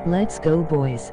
Let's go, boys.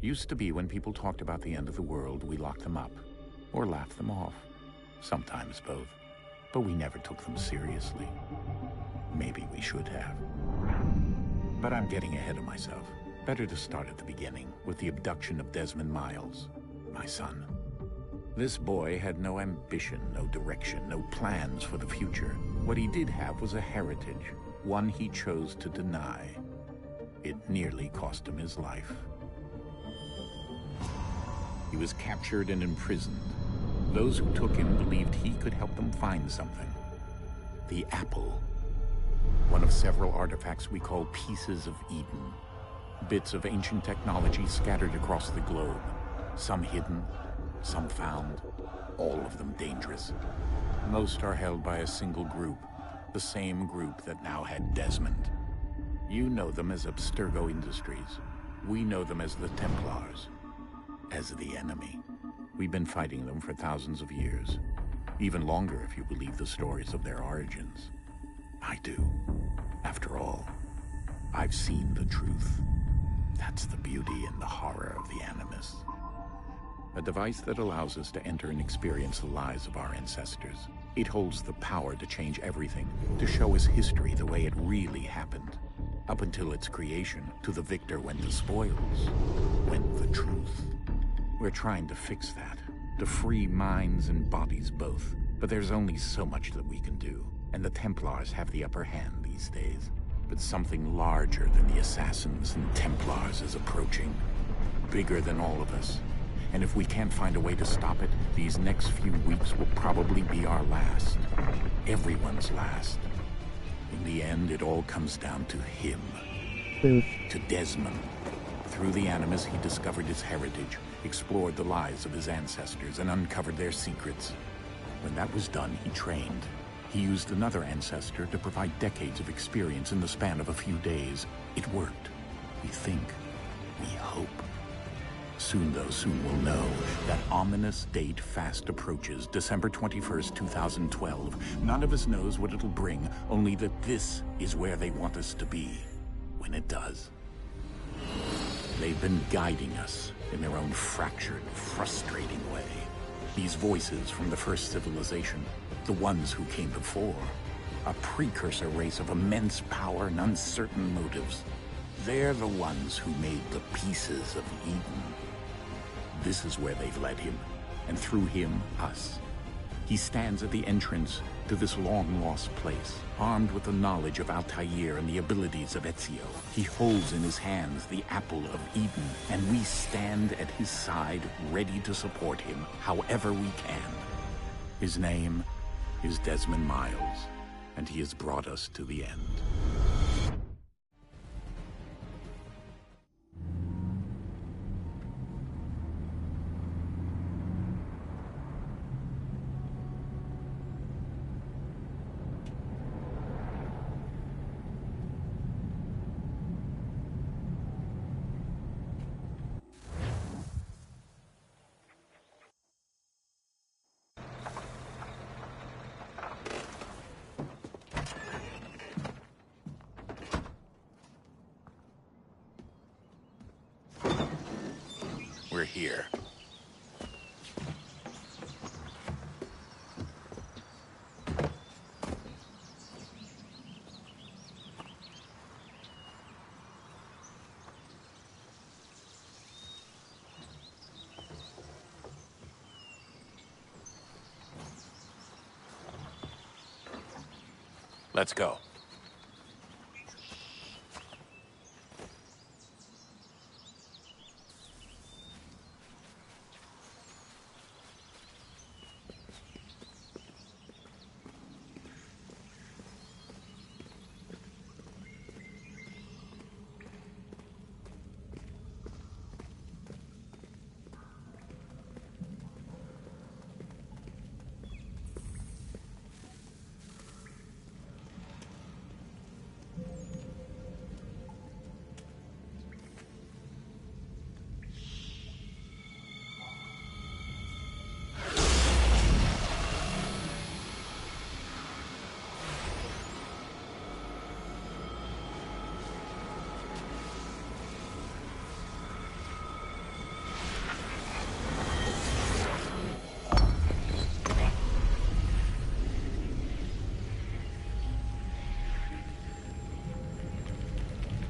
Used to be when people talked about the end of the world, we locked them up, or laughed them off. Sometimes both. But we never took them seriously. Maybe we should have. But I'm getting ahead of myself. Better to start at the beginning, with the abduction of Desmond Miles, my son. This boy had no ambition, no direction, no plans for the future. What he did have was a heritage, one he chose to deny. It nearly cost him his life. He was captured and imprisoned. Those who took him believed he could help them find something. The apple. One of several artifacts we call pieces of Eden. Bits of ancient technology scattered across the globe. Some hidden, some found, all of them dangerous. Most are held by a single group, the same group that now had Desmond. You know them as Abstergo Industries. We know them as the Templars. As the enemy. We've been fighting them for thousands of years. Even longer if you believe the stories of their origins. I do. After all, I've seen the truth. That's the beauty and the horror of the Animus. A device that allows us to enter and experience the lives of our ancestors. It holds the power to change everything, to show us history the way it really happened. Up until its creation, to the victor went the spoils, went the truth. We're trying to fix that, to free minds and bodies both. But there's only so much that we can do, and the Templars have the upper hand these days. But something larger than the Assassins and Templars is approaching, bigger than all of us. And if we can't find a way to stop it, these next few weeks will probably be our last. Everyone's last. In the end, it all comes down to him. To Desmond. Through the Animus, he discovered his heritage, explored the lives of his ancestors, and uncovered their secrets. When that was done, he trained. He used another ancestor to provide decades of experience in the span of a few days. It worked. We think. We hope. Soon, though, soon we'll know. That ominous date fast approaches, December 21st, 2012. None of us knows what it'll bring, only that this is where they want us to be. When it does. They've been guiding us in their own fractured, frustrating way. These voices from the first civilization, the ones who came before, a precursor race of immense power and uncertain motives. They're the ones who made the pieces of Eden. This is where they've led him, and through him, us. He stands at the entrance to this long-lost place, armed with the knowledge of Altair and the abilities of Ezio. He holds in his hands the apple of Eden, and we stand at his side, ready to support him however we can. His name is Desmond Miles, and he has brought us to the end. We're here. Let's go.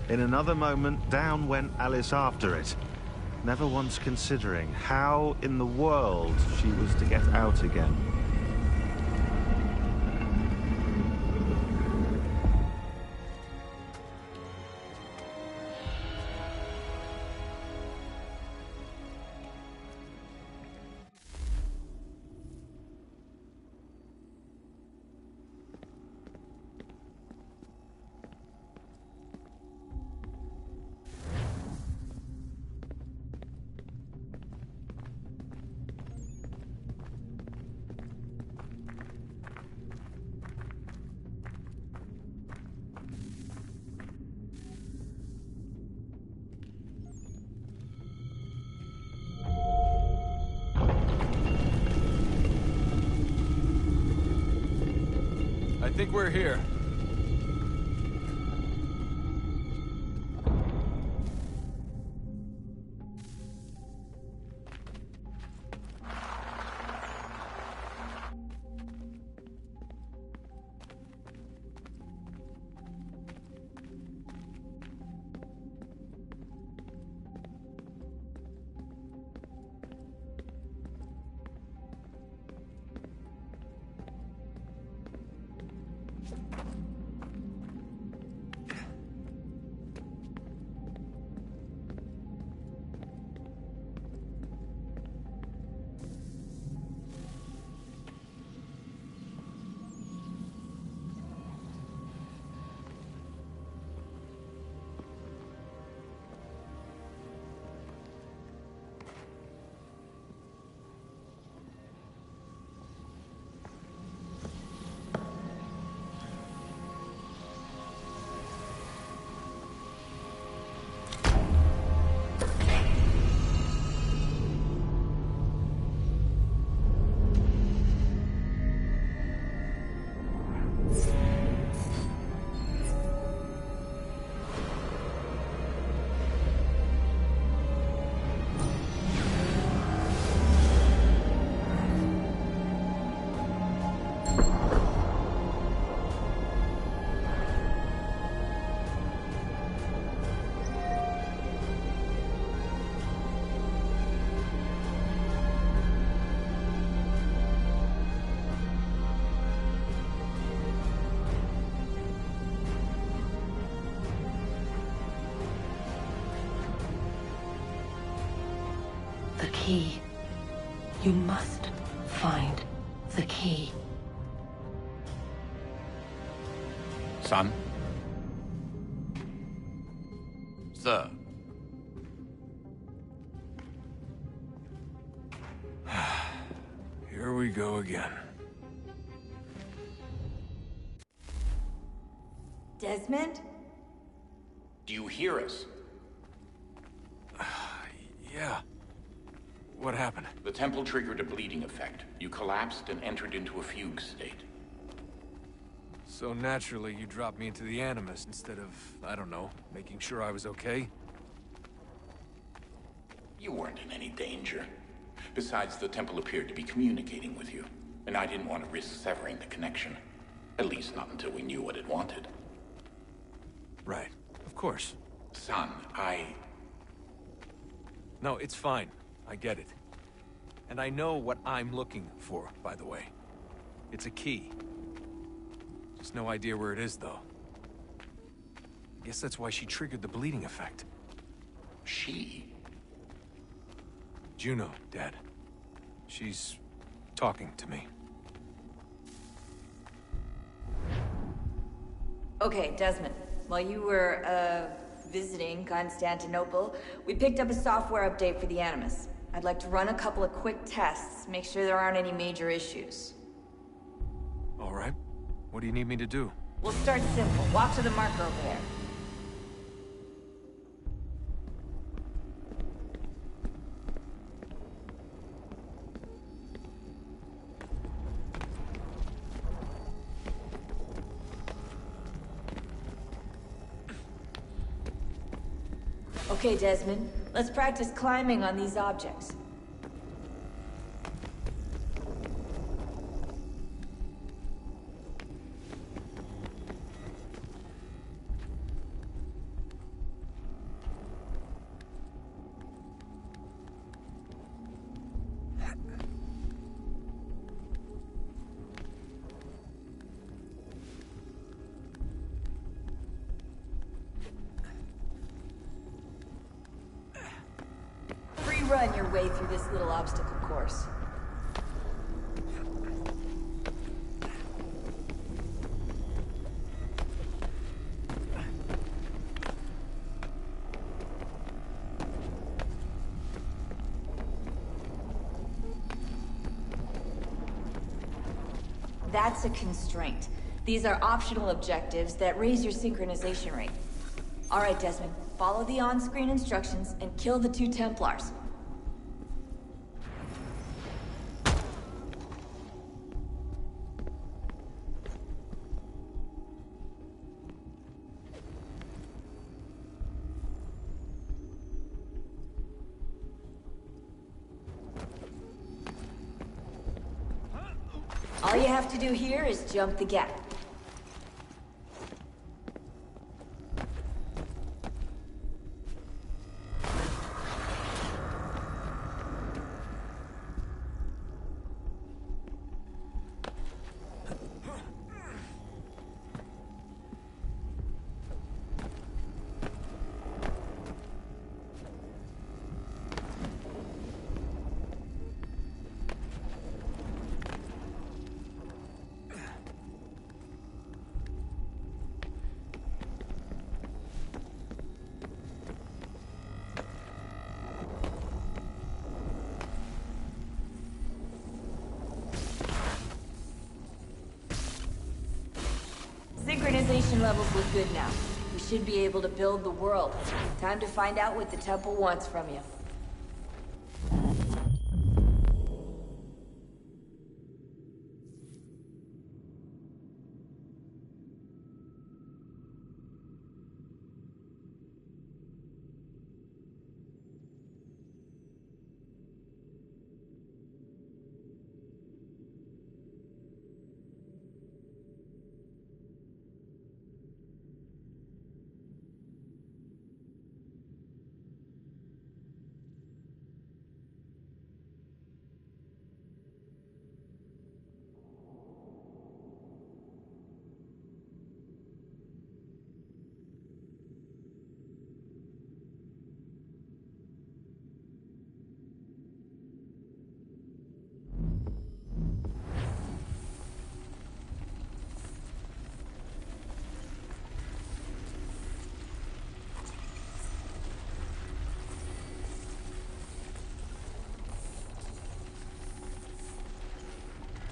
In another moment, down went Alice after it, never once considering how in the world she was to get out again. I think we're here. The key. You must find the key. Son? Sir. Here we go again. Desmond? Do you hear us? Yeah. What happened? The temple triggered a bleeding effect. You collapsed and entered into a fugue state. So naturally, you dropped me into the Animus instead of, I don't know, making sure I was okay? You weren't in any danger. Besides, the temple appeared to be communicating with you, and I didn't want to risk severing the connection. At least not until we knew what it wanted. Right. Of course. Son, No, it's fine. I get it. And I know what I'm looking for, by the way. It's a key. Just no idea where it is, though. I guess that's why she triggered the bleeding effect. She? Juno, Dad. She's talking to me. Okay, Desmond. While you were, visiting Constantinople, we picked up a software update for the Animus. I'd like to run a couple of quick tests, make sure there aren't any major issues. All right. What do you need me to do? We'll start simple. Walk to the marker over there. Okay, Desmond. Let's practice climbing on these objects. speed run your way through this little obstacle course. That's a constraint. These are optional objectives that raise your synchronization rate. All right, Desmond. Follow the on-screen instructions and kill the 2 Templars. All you have to do here is jump the gap. Synchronization levels look good now. We should be able to build the world. Time to find out what the temple wants from you.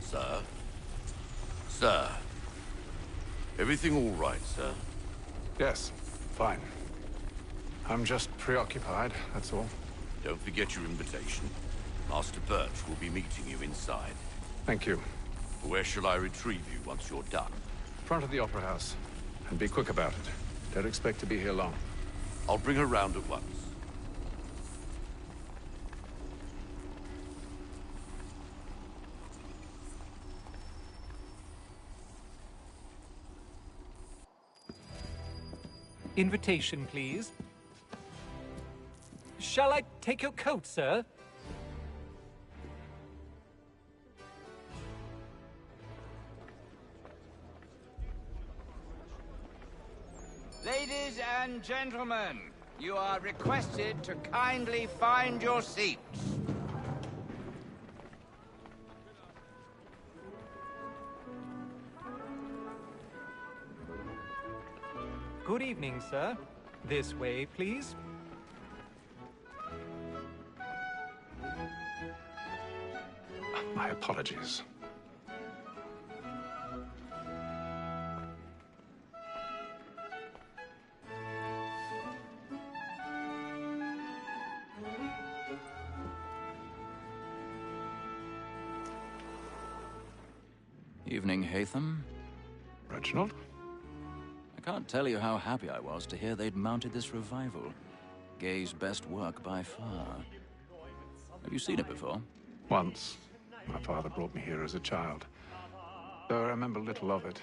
Sir? Sir? Everything all right, sir? Yes, fine. I'm just preoccupied, that's all. Don't forget your invitation. Master Birch will be meeting you inside. Thank you. Where shall I retrieve you once you're done? Front of the Opera House. And be quick about it. Don't expect to be here long. I'll bring her round at once. Invitation, please. Shall I take your coat, sir? Ladies and gentlemen, you are requested to kindly find your seats. Good evening, sir. This way, please. My apologies. Evening, Hatham. Reginald? I can't tell you how happy I was to hear they'd mounted this revival. Gay's best work by far. Have you seen it before? Once. My father brought me here as a child. Though I remember little of it.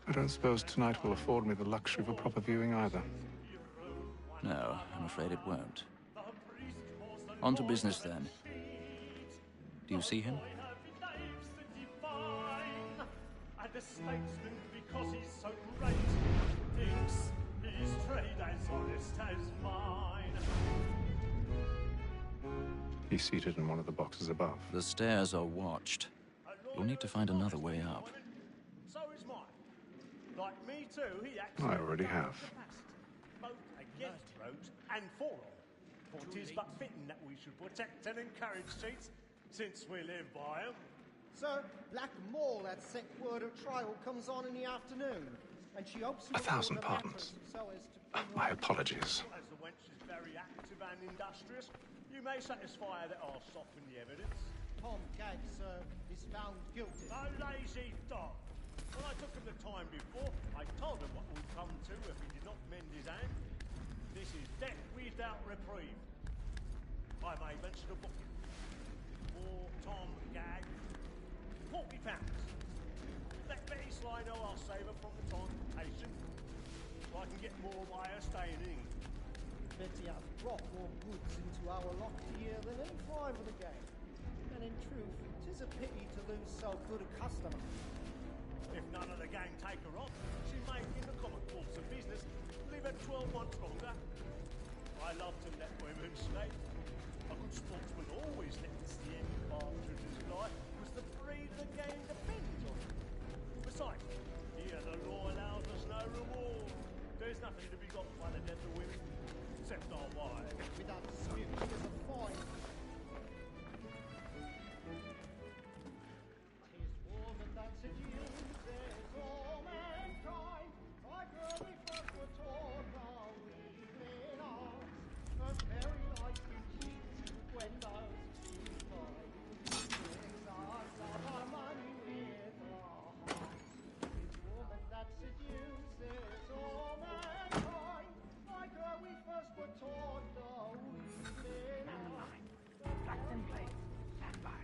I don't suppose tonight will afford me the luxury of a proper viewing either. No, I'm afraid it won't. On to business, then. Do you see him? The statesman, because he's so great, thinks his trade as honest as mine. He's seated in one of the boxes above. The stairs are watched. You'll need to find another way up. So is mine. Like me too, he acts I already have. both against roads and for them. For 'tis but fitting that we should protect and encourage cheats, since we live by 'em. Sir, Black Mall had sent word her trial comes on in the afternoon, and she hopes you 1,000 will order pardons. matters so as to... My apologies. As the wench is very active and industrious, you may satisfy her that I'll soften the evidence. Tom Gag, sir, is found guilty. A lazy dog. When I took him the time before, I told him what would come to if he did not mend his hand. This is death without reprieve. I may mention a booking. For Tom Gag, £40. Let Betty Sly know I'll save her from the transportation, so I can get more by her staying in. Betty hath brought more goods into our lock here than any five of the gang. And in truth, 'tis a pity to lose so good a customer. If none of the gang take her on, she may, in the common course of business, live at 12 months longer. I love to let women stay. A good sportsman always lets the end partridges fly, because the breed of the game depends on it. Besides, here the law allows us no reward. There's nothing to be got by the death of women, except our wives. Without dispute, she is a fine. Tis woman that seduces all mankind. My girl, we first were taught how weaving arms. Her very life in cheats when those she finds. Brings us love our money with our hearts. Tis woman that seduces all mankind. My girl, we first were taught how weaving arms. Facts in place. Stand by.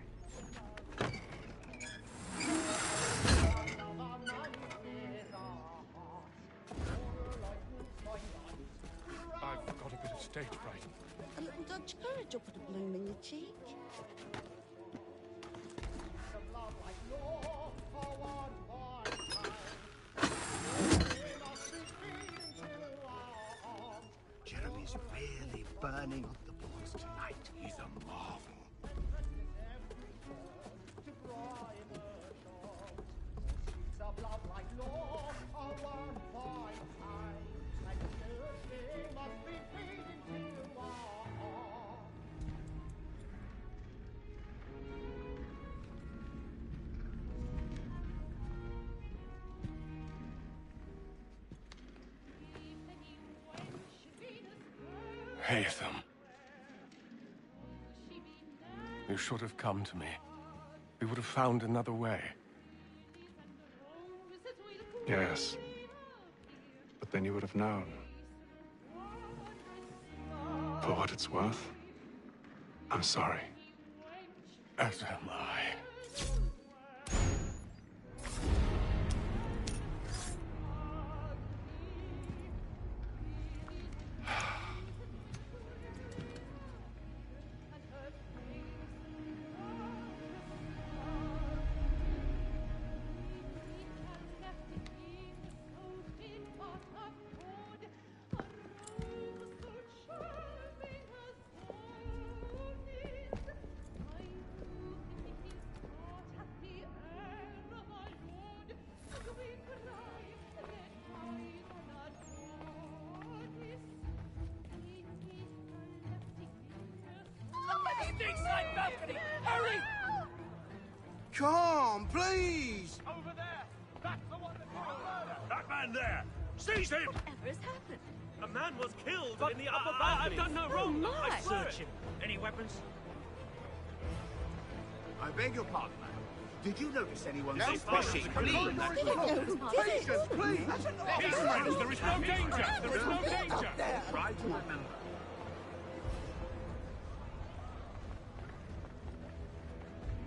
I've got a bit of stage fright. A little Dutch courage will put a bloom in your cheek. Jeremy's really burning up the boards tonight. He's a marvel. Haytham. You should have come to me. We would have found another way. Yes. But then you would have known. For what it's worth, I'm sorry. As am I. Inside balcony! Hurry! Come, please! Over there! That's the one that did the murder! That man there! Seize him! Whatever has happened? A man was killed But in the upper I've balcony. done no Oh, wrong. my. I swear Search it. him. Any weapons? I beg your pardon, madam. Did you notice anyone No, fishing? please. I didn't know who did it. Patience, please! Peace, friends, there is no danger! There is no danger! Try to remember.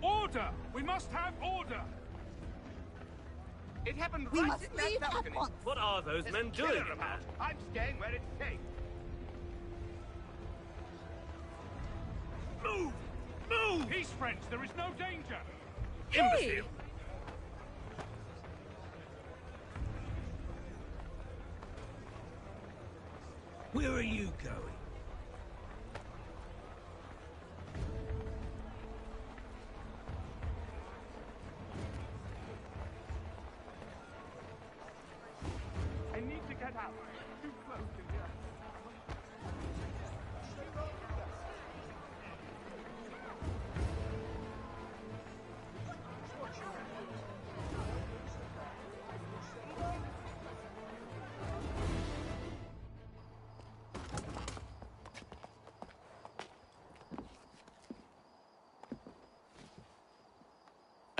Order! We must have order! It happened We right must in that leave at balcony. once. What are those There's men a killer doing? about. I'm staying where it's safe. Move! Move! Peace, friends, there is no danger! Imbecile! Where are you going?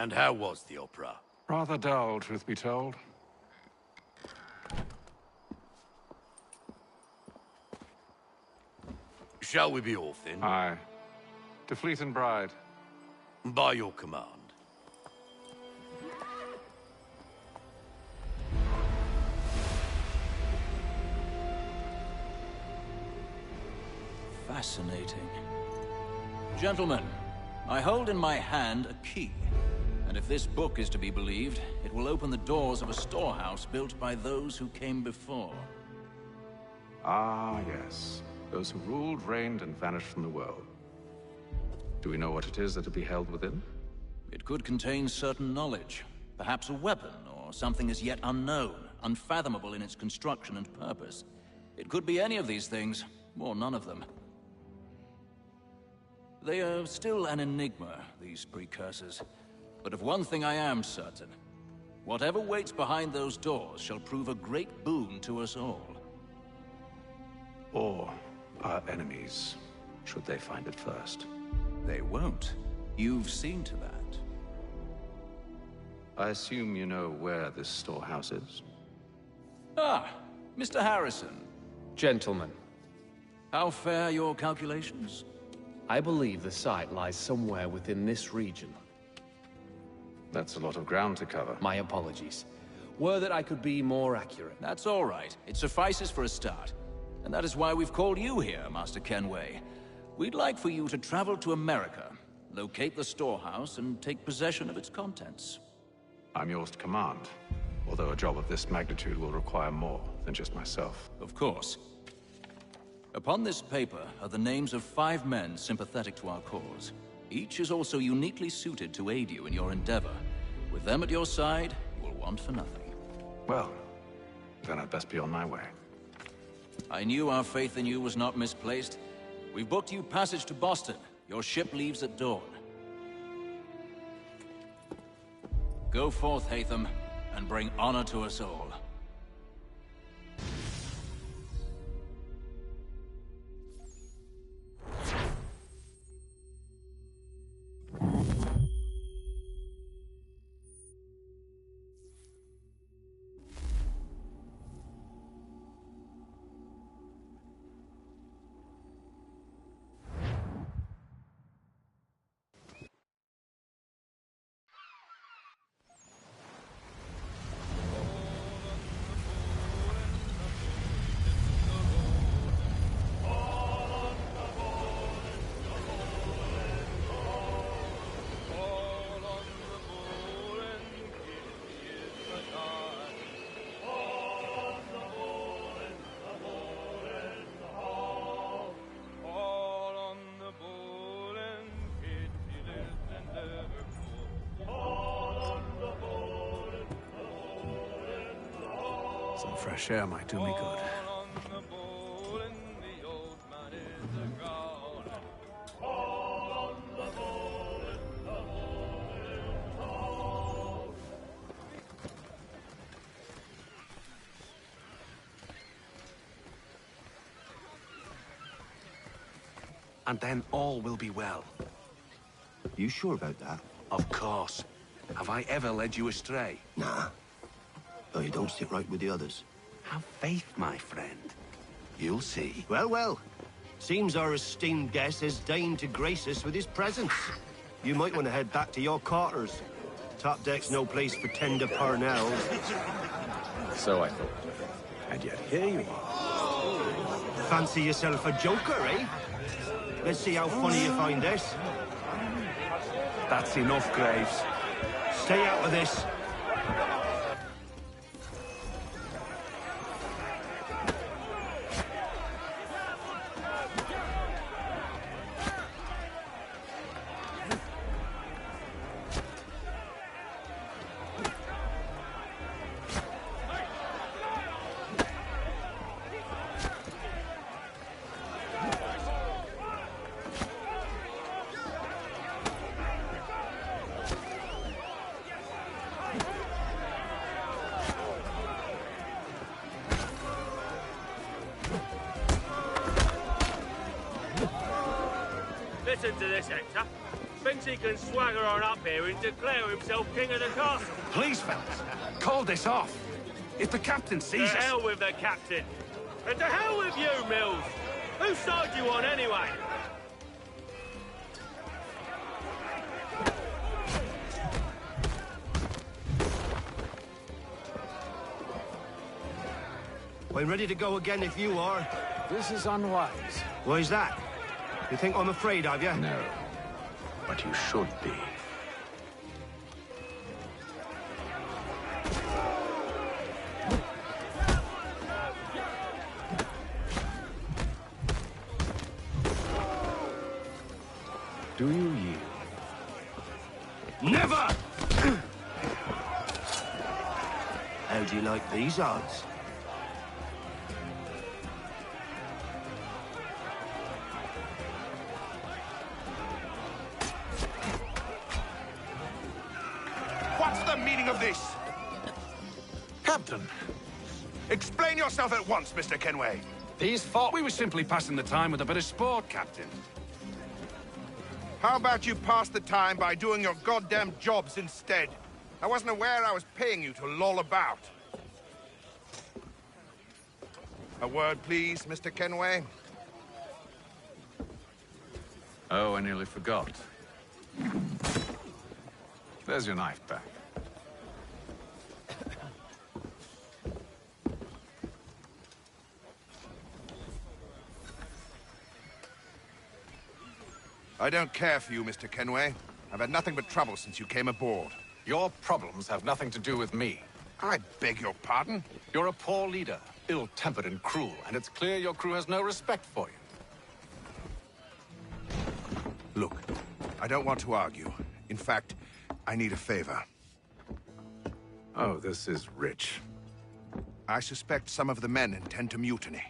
And how was the opera? Rather dull, truth be told. Shall we be off then? Aye. To Fleet and Bride. By your command. Fascinating. Gentlemen, I hold in my hand a key. And if this book is to be believed, it will open the doors of a storehouse built by those who came before. Ah, yes. Those who ruled, reigned, and vanished from the world. Do we know what it is that will be held within? It could contain certain knowledge. Perhaps a weapon, or something as yet unknown, unfathomable in its construction and purpose. It could be any of these things, or none of them. They are still an enigma, these precursors. But of one thing I am certain. Whatever waits behind those doors shall prove a great boon to us all. Or our enemies, should they find it first. They won't. You've seen to that. I assume you know where this storehouse is? Ah, Mr. Harrison. Gentlemen. How fare your calculations? I believe the site lies somewhere within this region. That's a lot of ground to cover. My apologies. Were that I could be more accurate. That's all right. It suffices for a start. And that is why we've called you here, Master Kenway. We'd like for you to travel to America, locate the storehouse, and take possession of its contents. I'm yours to command, although a job of this magnitude will require more than just myself. Of course. Upon this paper are the names of 5 men sympathetic to our cause. Each is also uniquely suited to aid you in your endeavor. With them at your side, you will want for nothing. Well, then I'd best be on my way. I knew our faith in you was not misplaced. We've booked you passage to Boston. Your ship leaves at dawn. Go forth, Hatham, and bring honor to us all. Some fresh air might do me good. And then all will be well. You sure about that? Of course. Have I ever led you astray? Nah. Though you don't stick right with the others. Have faith, my friend. You'll see. Well, well. Seems our esteemed guest has deigned to grace us with his presence. You might want to head back to your quarters. Top deck's no place for tender parnells. So I thought. And yet here you are. Fancy yourself a joker, eh? Let's see how funny you find this. That's enough, Graves. Stay out of this. Listen to this, Hector. Thinks he can swagger on up here and declare himself king of the castle. Please, fellas, call this off. If the captain sees To us... hell with the captain. And to hell with you, Mills. Whose side you on, anyway? I'm ready to go again if you are. This is unwise. Why's that? You think I'm afraid of you? No. But you should be. Do you yield? Never! How do you like these odds? What's the meaning of this? Captain! Explain yourself at once, Mr. Kenway. These fought. We were simply passing the time with a bit of sport, Captain. How about you pass the time by doing your goddamn jobs instead? I wasn't aware I was paying you to loll about. A word, please, Mr. Kenway. Oh, I nearly forgot. There's your knife back. I don't care for you, Mr. Kenway. I've had nothing but trouble since you came aboard. Your problems have nothing to do with me. I beg your pardon? You're a poor leader, ill-tempered and cruel, and it's clear your crew has no respect for you. Look, I don't want to argue. In fact, I need a favor. Oh, this is rich. I suspect some of the men intend to mutiny.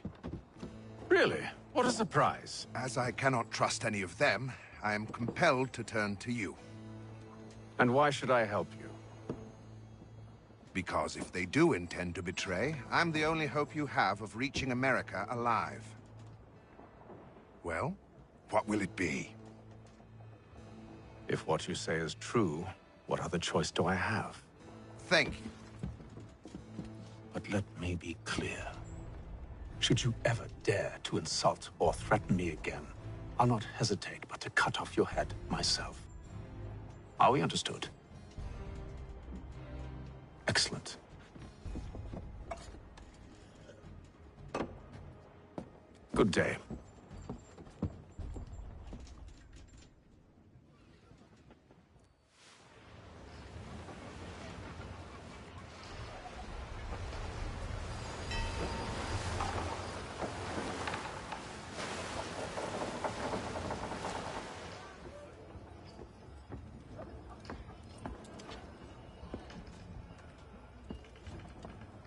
Really? What a surprise. As I cannot trust any of them, I am compelled to turn to you. And why should I help you? Because if they do intend to betray, I'm the only hope you have of reaching America alive. Well, what will it be? If what you say is true, what other choice do I have? Thank you. But let me be clear. Should you ever dare to insult or threaten me again, I'll not hesitate but to cut off your head myself. Are we understood? Excellent. Good day.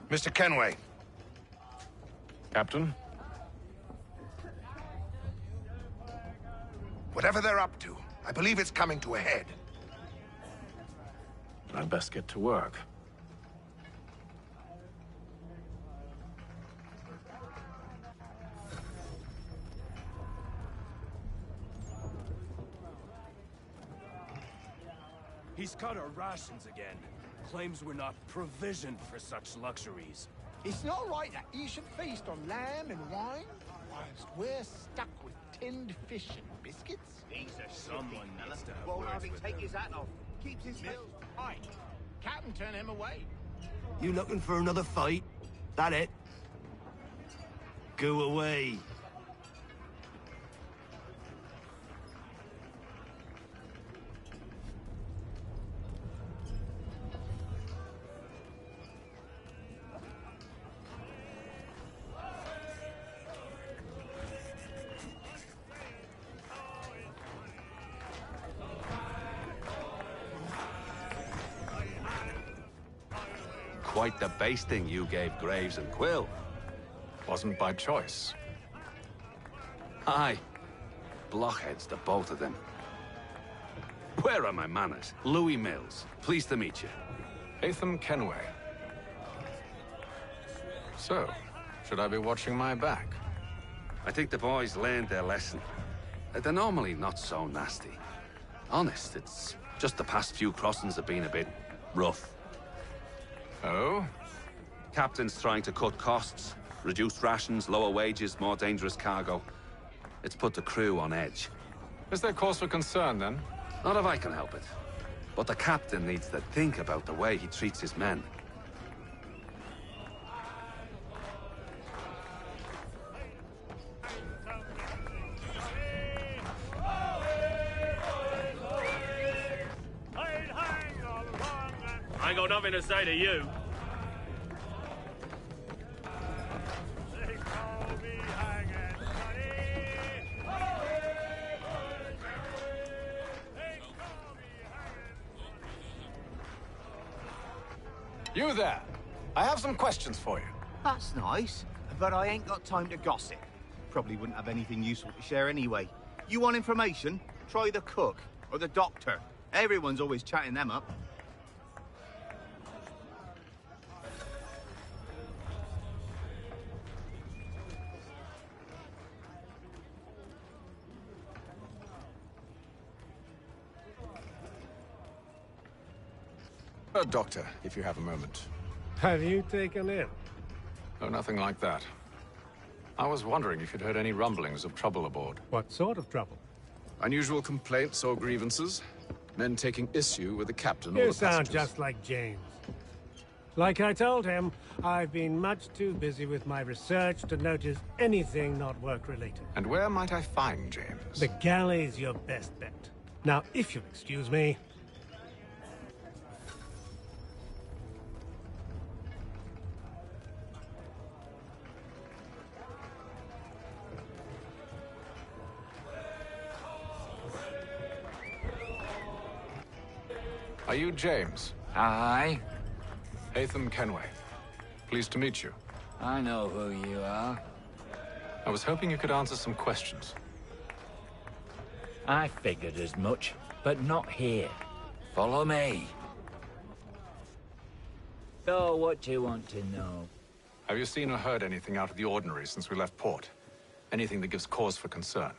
Mr. Kenway. Captain? Whatever they're up to, I believe it's coming to a head. I'd best get to work. He's cut our rations again. Claims we're not provisioned for such luxuries. It's not right that you should feast on lamb and wine, whilst we're stuck with tinned fish and biscuits. He's a someone needs to have Won't words have him with take him. his hat off. Keeps his meals. Aye. Captain turn him away. You looking for another fight? That it? Go away. Quite the basting you gave Graves and Quill. Wasn't by choice. Aye. Blockheads, the both of them. Where are my manners? Louis Mills. Pleased to meet you. Ethan Kenway. So, should I be watching my back? I think the boys learned their lesson. They're normally not so nasty. Honest, it's just the past few crossings have been a bit rough. Oh? Captain's trying to cut costs, reduce rations, lower wages, more dangerous cargo. It's put the crew on edge. Is there cause for concern, then? Not if I can help it. But the captain needs to think about the way he treats his men. I ain't got nothing to say to you. You there! I have some questions for you. That's nice, but I ain't got time to gossip. Probably wouldn't have anything useful to share anyway. You want information? Try the cook or the doctor. Everyone's always chatting them up. A doctor, if you have a moment. Have you taken ill? Oh, nothing like that. I was wondering if you'd heard any rumblings of trouble aboard. What sort of trouble? Unusual complaints or grievances? Men taking issue with the captain or You the sound passengers? just like James. Like I told him, I've been much too busy with my research to notice anything not work-related. And where might I find James? The galley's your best bet. Now, if you'll excuse me... Are you James? Aye. Hatham Kenway. Pleased to meet you. I know who you are. I was hoping you could answer some questions. I figured as much, but not here. Follow me. So, what do you want to know? Have you seen or heard anything out of the ordinary since we left port? Anything that gives cause for concern?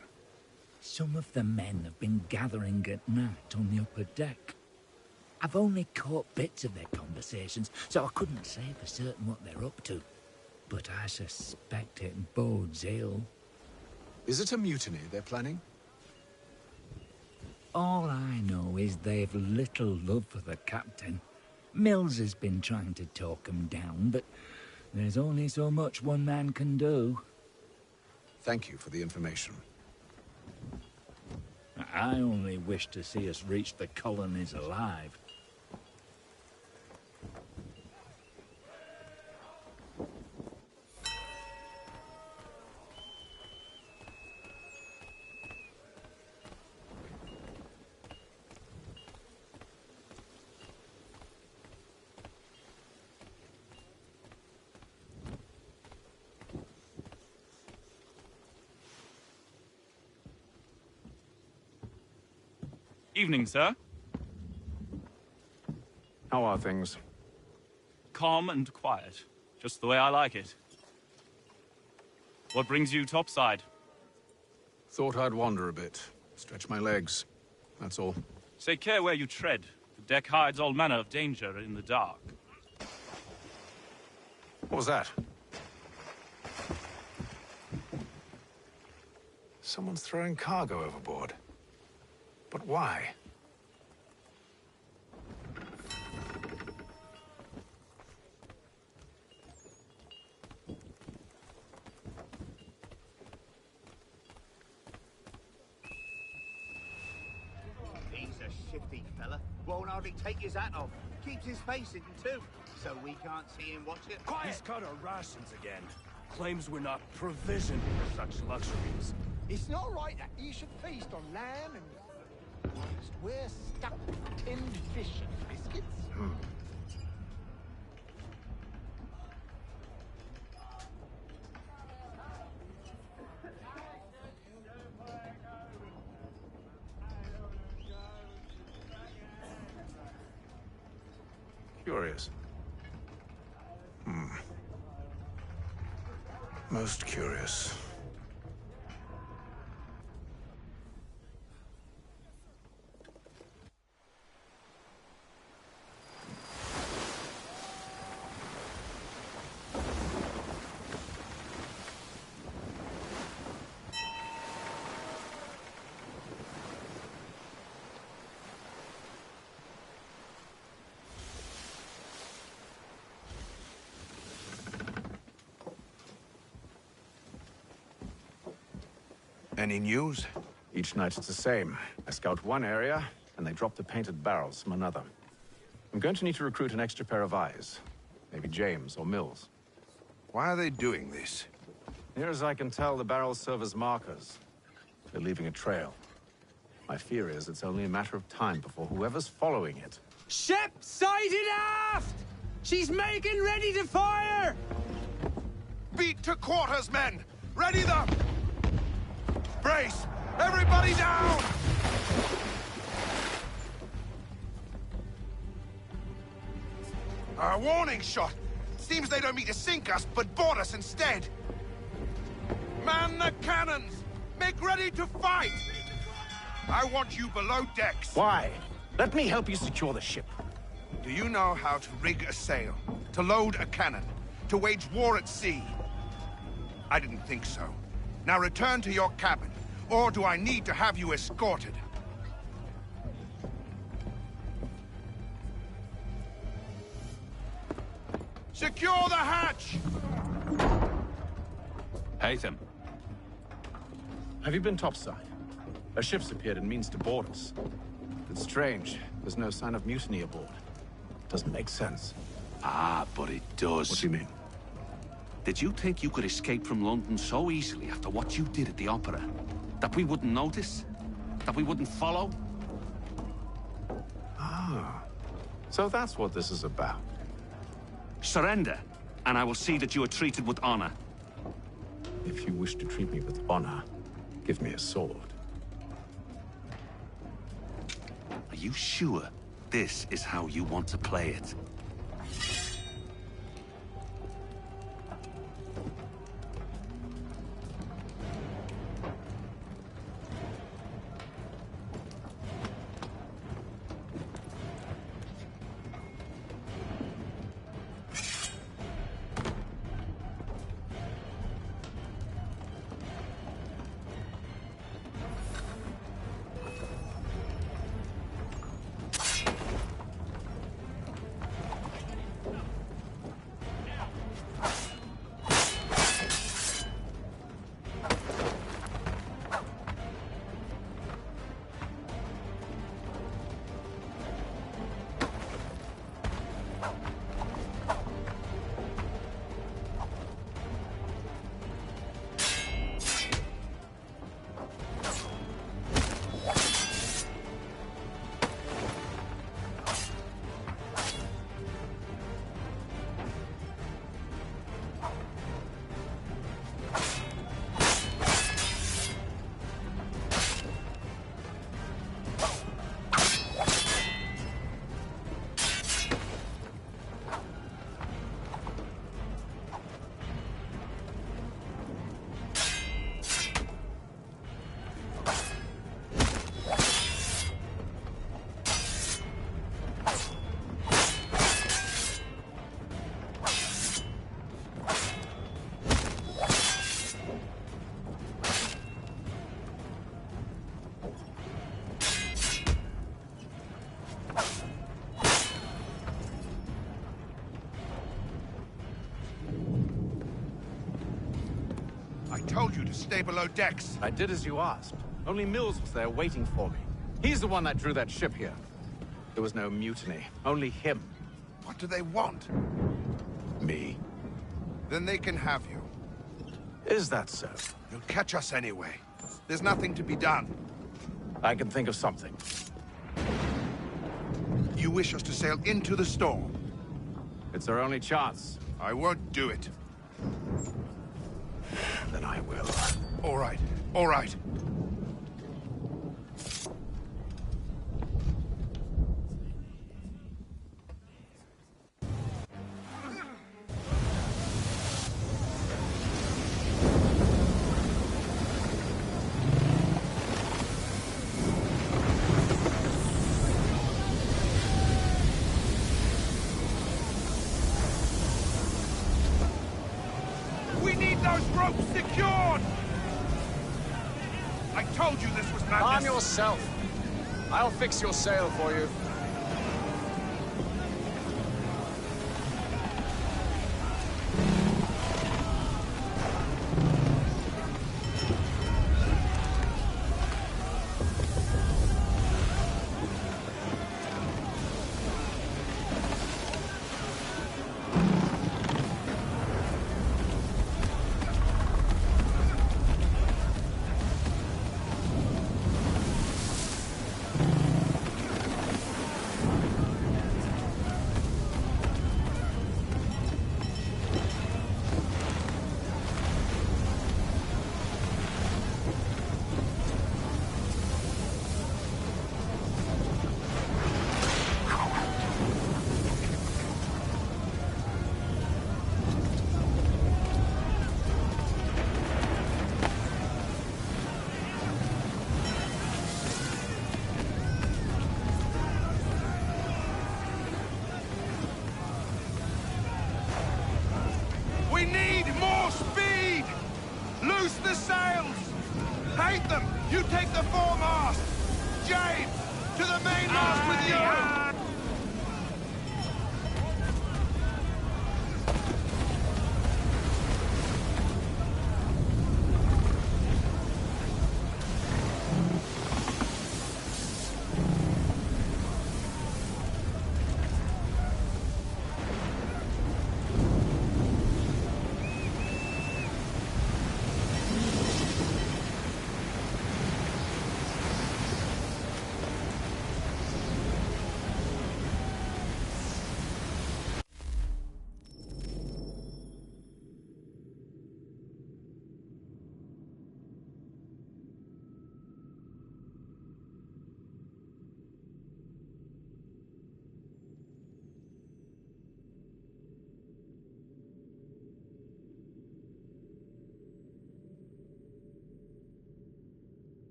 Some of the men have been gathering at night on the upper deck. I've only caught bits of their conversations, so I couldn't say for certain what they're up to. But I suspect it bodes ill. Is it a mutiny they're planning? All I know is they've little love for the captain. Mills has been trying to talk 'em down, but there's only so much one man can do. Thank you for the information. I only wish to see us reach the colonies alive. Evening, sir. How are things? Calm and quiet. Just the way I like it. What brings you topside? Thought I'd wander a bit. Stretch my legs. That's all. Take care where you tread. The deck hides all manner of danger in the dark. What was that? Someone's throwing cargo overboard. But why? He's a shifty fella. Won't hardly take his hat off. Keeps his face hidden too, so we can't see him watch it. Quiet! He's cut our rations again. Claims we're not provisioned for such luxuries. It's not right that you should feast on lamb and... whilst we're stuck with tinned fish and biscuits. Curious. Most curious. Any news? Each night it's the same. I scout one area, and they drop the painted barrels from another. I'm going to need to recruit an extra pair of eyes. Maybe James or Mills. Why are they doing this? Near as I can tell, the barrels serve as markers. They're leaving a trail. My fear is it's only a matter of time before whoever's following it. Ship sighted aft! She's making ready to fire! Beat to quarters, men! Ready them! Brace! Everybody down! A warning shot! Seems they don't mean to sink us, but board us instead! Man the cannons! Make ready to fight! I want you below decks. Why? Let me help you secure the ship. Do you know how to rig a sail? To load a cannon? To wage war at sea? I didn't think so. Now return to your cabin, or do I need to have you escorted? Secure the hatch! Haytham. Have you been topside? A ship's appeared and means to board us. It's strange. There's no sign of mutiny aboard. Doesn't make sense. Ah, but it does. What do you mean? Did you think you could escape from London so easily after what you did at the opera? That we wouldn't notice? That we wouldn't follow? Ah. So that's what this is about. Surrender, and I will see that you are treated with honor. If you wish to treat me with honor, give me a sword. Are you sure this is how you want to play it? I told you to stay below decks. I did as you asked. Only Mills was there waiting for me. He's the one that drew that ship here. There was no mutiny. Only him. What do they want? Me. Then they can have you. Is that so? You'll catch us anyway. There's nothing to be done. I can think of something. You wish us to sail into the storm? It's our only chance. I won't do it. Then I will. All right. All right. We need those ropes secured! I told you this was madness. Arm yourself. I'll fix your sail for you. foremast! James, to the mainmast with you!